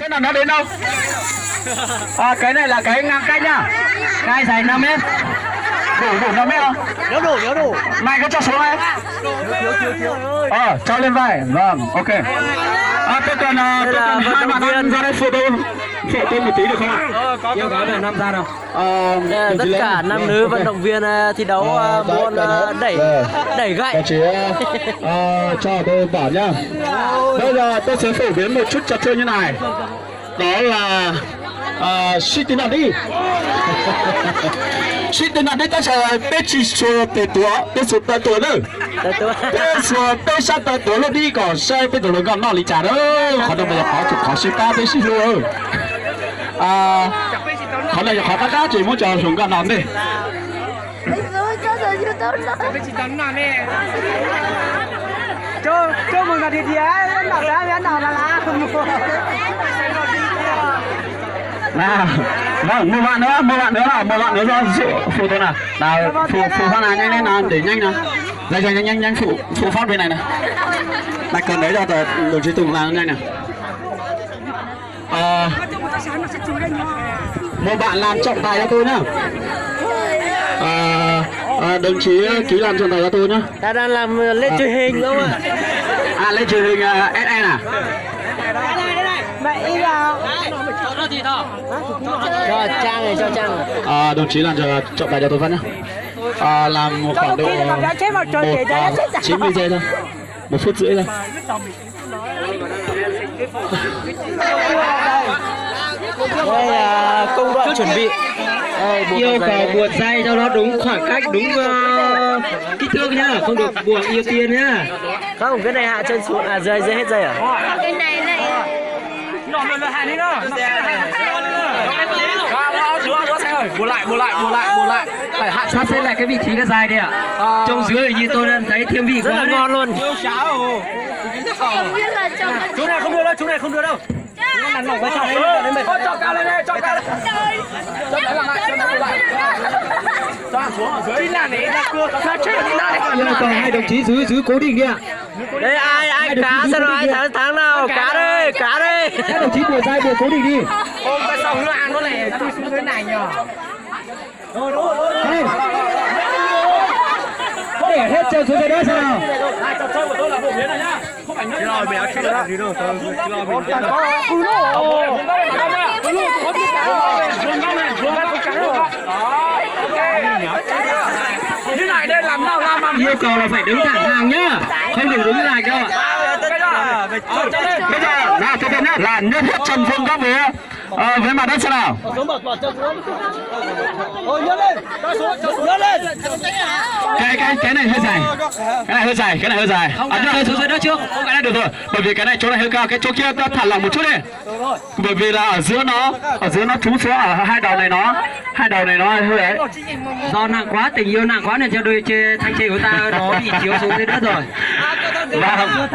biết là nó đến đâu. Cái này là cái ngang cách nhá. Cái dài 5 mét. Đủ 5 mét không? Nếu đủ. Mày có cho số em? Cho lên vai. Vâng, ok. Tôi cần hai bạn ăn ra đây photo một tí được không ạ? Yêu cầu là 5 ra đâu? Tất cả nam nữ vận động viên thi đấu môn đẩy gậy. Chị cho tôi bảo nhá. Bây giờ tôi sẽ phổ biến một chút trò chơi như này. Đó là sitting on đi. Sitting on đi ta sẽ biết chỉ số tệ số tệ tuổi nữa. Số tệ sát tệ tuổi nó đi còn sai tệ tuổi nó còn nó lý trả đó. Họ đâu bây giờ khó xí ta tệ xí rồi. Họ này họ ta cá chỉ muốn chờ xuống gần nằm đi. Cho mừng là thì á, nào là nào, vâng, một bạn nữa do phụ tôi nào, phụ phát nào nhanh lên nào, để nhanh nào, nhanh phụ phát bên này này, đặt cần đấy cho đồng chí Tùng làm nhanh nào. Một bạn làm trọng tài cho tôi nhá. Đồng chí ký làm trọng tài cho tôi nhá. Ta đang làm lên truyền hình đúng không ạ? Lên truyền hình SN à? Vậy là cho Trang này. Đồng chí làm trọng tài cho tôi phát nhá. Làm một khoảng độ 90 giây thôi, 1 phút rưỡi thôi. Đây là công đoạn chuẩn bị. yêu cầu buộc dây cho nó đúng khoảng cách, đúng kích thước nhá, không được buộc ưu tiên nhá. Không, cái này hạ chân xuống dây hết dây à? Cái này Nó hạ đi đó. Mua lại. Phải hạ sắp xếp lại cái vị trí cái dây đi ạ. Trong dưới như tôi đang thấy thêm vị rất là ngon luôn. Chỗ này không đưa đâu. Nó nằm cái sàn đấy đến mệt. Cho cao lên đây, cho cao lên. Cho xuống ở dưới. Chính là để ra cưa. Yêu cầu hai đồng chí dưới cố định đi ạ. Đây ai cá xem nào, ai tháng nào cá đây. Các đồng chí buộc dây buộc cố định đi. Ôm cái sòng nó ăn nó lại chui xuống dưới này nhờ. Rồi. Để hết trơn xuống dưới đó xem nào. Trò chơi của tôi là phổ biến này nhá. Không phải nhất. Rồi mẹ chưa được gì đâu. Như này đây làm nào làm yêu cầu là phải đứng thẳng hàng nhá, không được đứng như này cơ ạ. Bây giờ nào cho tôi nhá, là nhân hết trần phương các với mặt đất xem nào. Cái này hơi dài. Cái này hơi dài. Xuống dưới đó trước. Không, cái này được rồi. Bởi vì cái này chỗ này hơi cao, cái chỗ kia ta thả lỏng một chút đi. Bởi vì là ở giữa nó trúng xuống ở hai đầu này nó hơi ấy. Do nặng quá, tình yêu nặng quá nên cho đôi thanh trì của ta nó bị chiếu xuống dưới đất rồi. Vâng.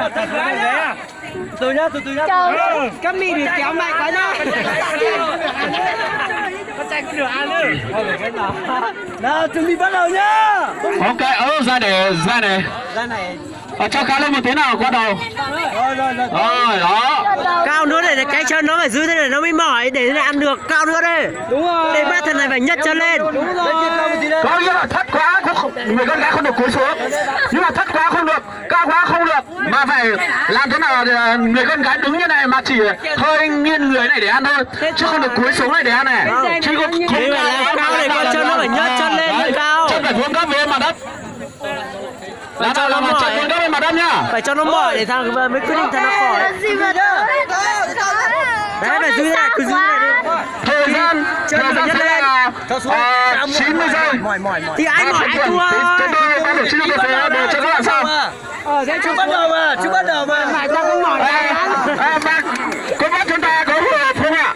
Từ nhá. Các mì thì kéo mạnh quá nhá. Con trai cũng được ăn nữa. Nào, chuẩn bị bắt đầu nhá. Ok, ra này. Cho cá lên một tí nào qua đầu. Rồi, đó. Cao nữa để cái chân nó phải dưới thế này nó mới mỏi để nó ăn được, cao nữa đây. Đúng rồi. Để bắt thằng này phải nhấc chân lên. Đúng rồi. Có nghĩa là thấp quá, người con gái không được cúi xuống. Nhưng mà thấp quá không được, cao quá không được. Mà phải làm thế nào người con gái đứng như này mà chỉ hơi nghiêng người này để ăn thôi. Chứ không được cúi xuống này để ăn này. Chứ không cao để con chân nó phải nhấc chân lên mới cao. Chân phải vuông gấp với mặt đất. Làm chân vuông gấp với mặt đất nhá. Phải cho nó mỏi để thằng mới quyết định thằng nó khỏi. Đấy phải dưới này, cứ dưới này đi. Thời gian sẽ là 90 giây. Thì ai mỏi ai thua. Tôi để xin cho các bạn sao? Chưa bắt đầu mà. Mày ta không mỏi. Có bác chúng ta có phù hợp không ạ?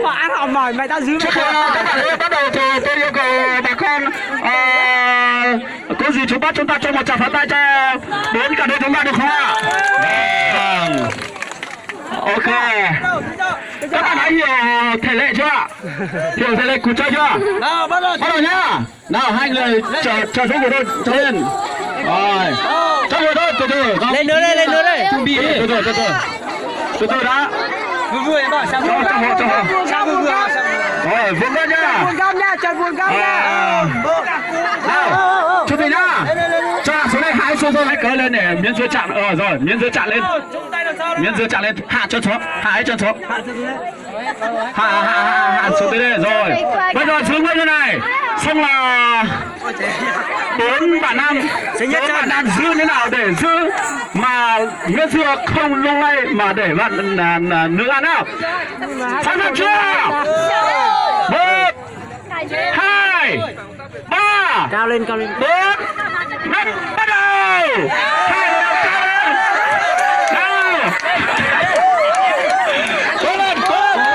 Mà ăn họ mỏi mày ta dưới Trước khi các bạn bắt đầu thì tôi yêu cầu bà con có gì chúng ta cho một tràng pháo tay cho đến cả đôi chúng ta được không ạ? Vâng. Ok. Các bạn đã hiểu thể lệ chưa ạ? Hiểu thể lệ của chơi chưa? nào bắt đầu nhá. Nào hai người chờ xuống của tôi cho lên. Rồi. Cho người thôi, từ từ. Lên nữa đây. Chuẩn bị đi. Từ từ đã. Vừa bảo sao vừa sao vừa rồi vuông lên nhá. Buồn gom nha, Trần buồn gom nha. Nào, chuẩn bị nhá. Cho số này hai số rồi hãy cỡ lên để miếng dưới chạm. Rồi, miếng dưới chạm lên. Miếng dưới chạm lên, hạ chân xuống, hạ hết chân xuống. Hạ xuống tới đây rồi. Bây giờ xuống bên này. Xong là 4 bạn nam giữ như nào để giữ mà miếng dưa không lung lay mà để bạn nữ ăn nào. Sẵn sàng chưa? 1 2 3 Cao lên, cao lên. 4 5 bắt đầu. 2 nào cao lên. Nào. Cố lên, cố lên.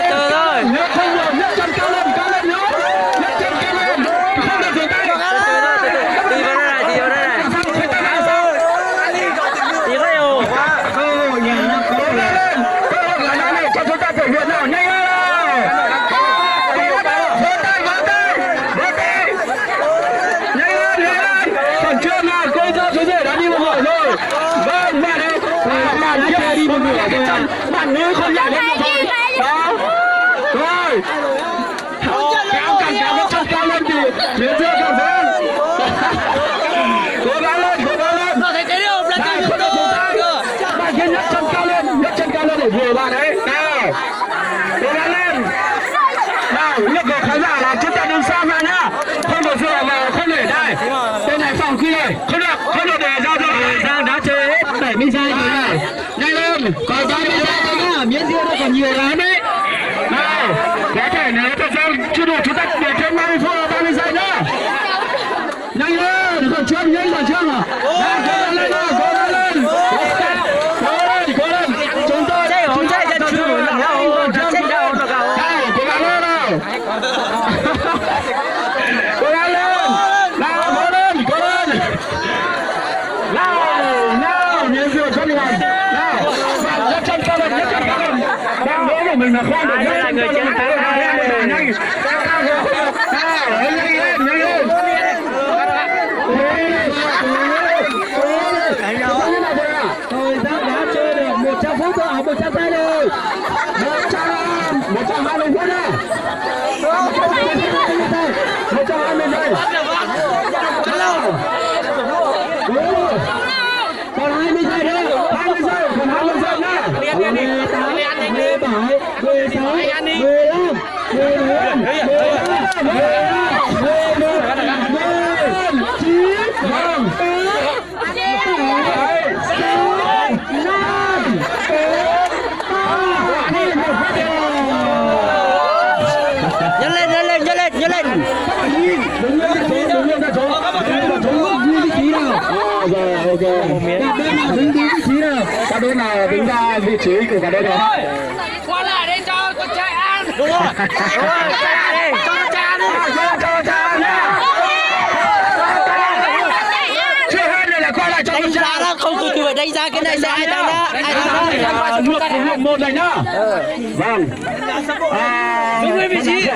Từ thôi. Nhớ không được, nhấc chân cao lên nhớ. Nhấc chân cao lên. Không được dừng tay. Đi vào đây này, đi vào đây này. Đi vào đều. Cố lên. Là này cho chúng ta thể hiện nào nhanh lên. Bạn nữ không nhảy lên được rồi. Đó. Rồi. Kéo càng kéo cái chân cao lên thì phía trước càng dễ. Cố gắng lên. Thấy cái điều là Này, không được dùng tay. Bạn kia nhấc chân cao lên để vừa bạn ấy. Nào. Cố gắng lên. Nào, nhấc của khán giả là chúng ta đừng xa ra nhá. Không được dựa vào, không để đây. Bên này phòng kia này. Không được để ra rồi. Giang đã chơi hết 70 giây rồi này. Nhanh lên, còn 30 giây nữa nhá, miếng dưa nó còn nhiều lắm đấy. Nào, có thể nếu thời gian chưa đủ chúng ta để thêm 30 phút và 30 giây nữa. Nhanh lên, còn chưa, nhanh còn chưa mà. Nào, cố lên. Cố lên. Chúng tôi chạy chân chưa nổi nào. Chết đâu nó cao. cố gắng lên nào. Cố gắng lên. Nào, cố lên. Nào, miếng dưa không đi làm. Nhấc chân cao lên. Đang đố của mình là khoan được. Đây là người chiến thắng. Nhanh. Nhanh lên. Thời gian đã chơi được 100 phút rồi, 100 giây rồi. 120 phút nữa. 120 giây. Còn 20 giây nữa. 20 giây, còn 20 giây nữa. 18, 17, 16, 15, 14, 13, 14, 9, vâng. Nhấn lên. Đứng lên ra chỗ. Đứng vị trí nào. Rồi, ok. Cả bên nào đứng vị trí nào. Cả bên nào đứng ra vị trí của cả bên đó. Qua lại đây cho con trai ăn. Đúng rồi. Chạy lại đi. Cho con trai ăn đi. Cho cha ăn nhá. Chưa hết này là quay lại cho Đánh giá đó, không cứ phải đánh giá cái này sẽ ai thắng đó. Ai thắng đó. Ngược một này nhá. Vâng. Đúng với vị trí.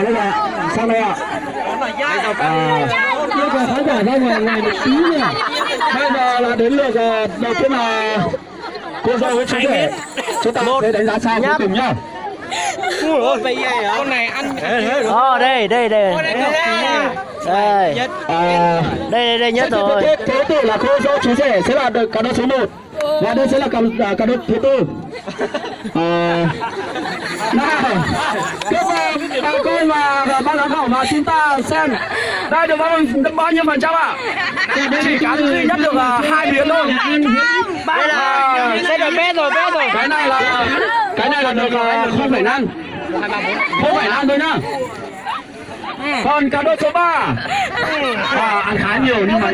Sao đây ạ? Yêu cầu khán giả ra ngoài một tí nhỉ. Bây giờ là đến lượt đầu tiên là cô dâu với chú rể. Chúng ta sẽ đánh giá sao cuối cùng nhá. Con này ăn. Đây. Đây nhất rồi. Thứ tự là cô dâu chú rể sẽ là cả đôi số 1 và đây sẽ là cả đôi thứ tư. Nào, tiếp bà con và ban giám khảo và chúng ta xem đây được bao nhiêu phần trăm ạ? Chỉ cá duy nhất được 2 miếng thôi. Đây là sẽ được bé rồi. Cái này là được 0,5 thôi nhá. Còn cá đôi số 3 ăn khá nhiều nhưng mà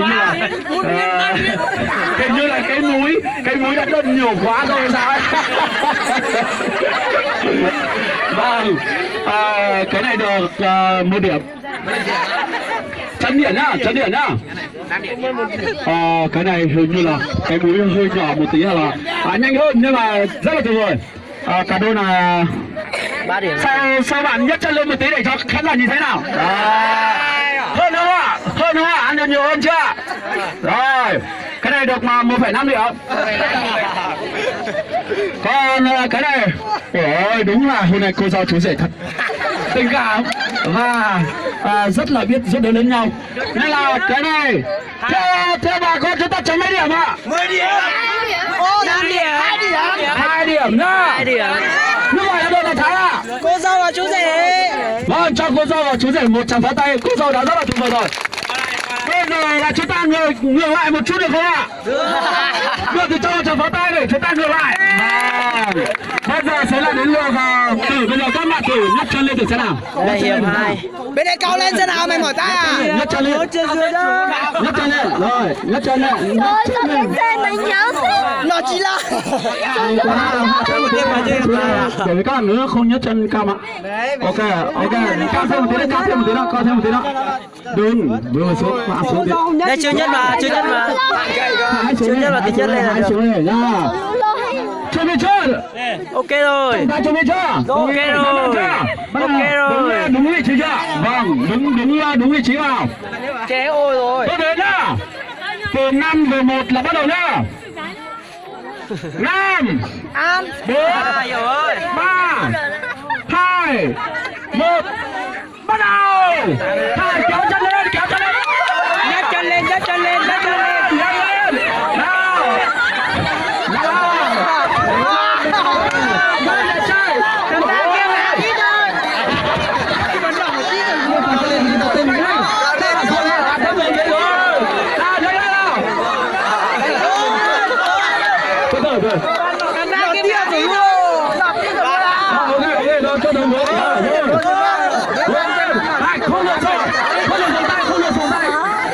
hình như là cái múi đã đâm nhiều quá rồi sao ấy. Vâng, cái này được 1 điểm. Chấm điểm nhá. Cái này hình như là cái múi hơi nhỏ một tí là nhanh hơn nhưng mà rất là tuyệt vời. Cả đôi là 3 điểm. Sao bạn nhấc chân lên một tí để cho khán giả nhìn thấy nào? Hơn không ạ? Ăn được nhiều hơn chưa? Rồi. Cái này được mà 1,5 điểm. Còn cái này, ôi đúng là hôm nay cô giáo chú rể thật tình cảm và rất là biết giúp đỡ lẫn nhau. Nên là cái này theo bà con chúng ta chấm mấy điểm ạ? 10 điểm. 5 điểm. 2 điểm nhá. 2 điểm. Như vậy là đội là thắng ạ. Cô dâu và chú rể. Vâng, cho cô dâu và chú rể một tràng pháo tay. Cô dâu đã rất là tuyệt vời rồi. Bây giờ là chúng ta ngược lại một chút được không ạ? Được thì cho một tràng pháo tay để chúng ta ngược lại. Bây giờ sẽ là đến lượt Tử. Bây giờ các bạn Tử nhấc chân lên thử xem nào. Đây hiểm 2. Bên đây cao lên xem nào, mày mở tay à? Nhấc chân lên. Nhấc chân lên. Rồi, nhấc chân lên. Ôi sao cái xe này nhớ thế? Nó chỉ là. Bởi vì các bạn nữa không nhấc chân cao mà. Ok, cao thêm một tí nữa, cao thêm một tí nữa. Đừng, vừa xuống, hạ xuống tí. Đây chưa nhất mà. Chưa nhất là tí nhất lên là được. Xuống này nhá. Chuẩn bị chưa? Ok rồi. Ta chuẩn bị chưa? Ok rồi. Ok rồi. Đúng vị trí chưa? Vâng, đúng vị trí vào. Ké ôi rồi. Tôi đến nhá. Từ 5 về 1 là bắt đầu nhá. 5 4 Hiểu ơi. 3 2 1 bắt đầu. Hai kéo chân lên. Nhấc chân lên.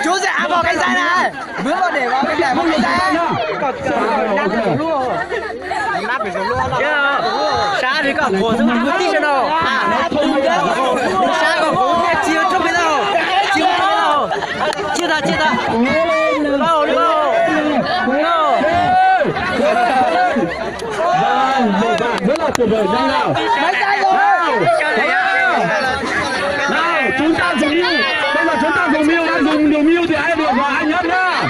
Chú sẽ vào cái dây này. Bước vào để vào cái dây. Nắp phải xuống luôn. Xa thì có khổ xong cứ tí cho đâu. Xa có khổ nghe chiều trong cái đâu. Chia ra. Vào. Rất là tuyệt vời. Nào. Nào, chúng ta dùng mưu. Bây giờ chúng ta dùng mưu, đang dùng đường mưu thì ai được vào ai nhất nhá.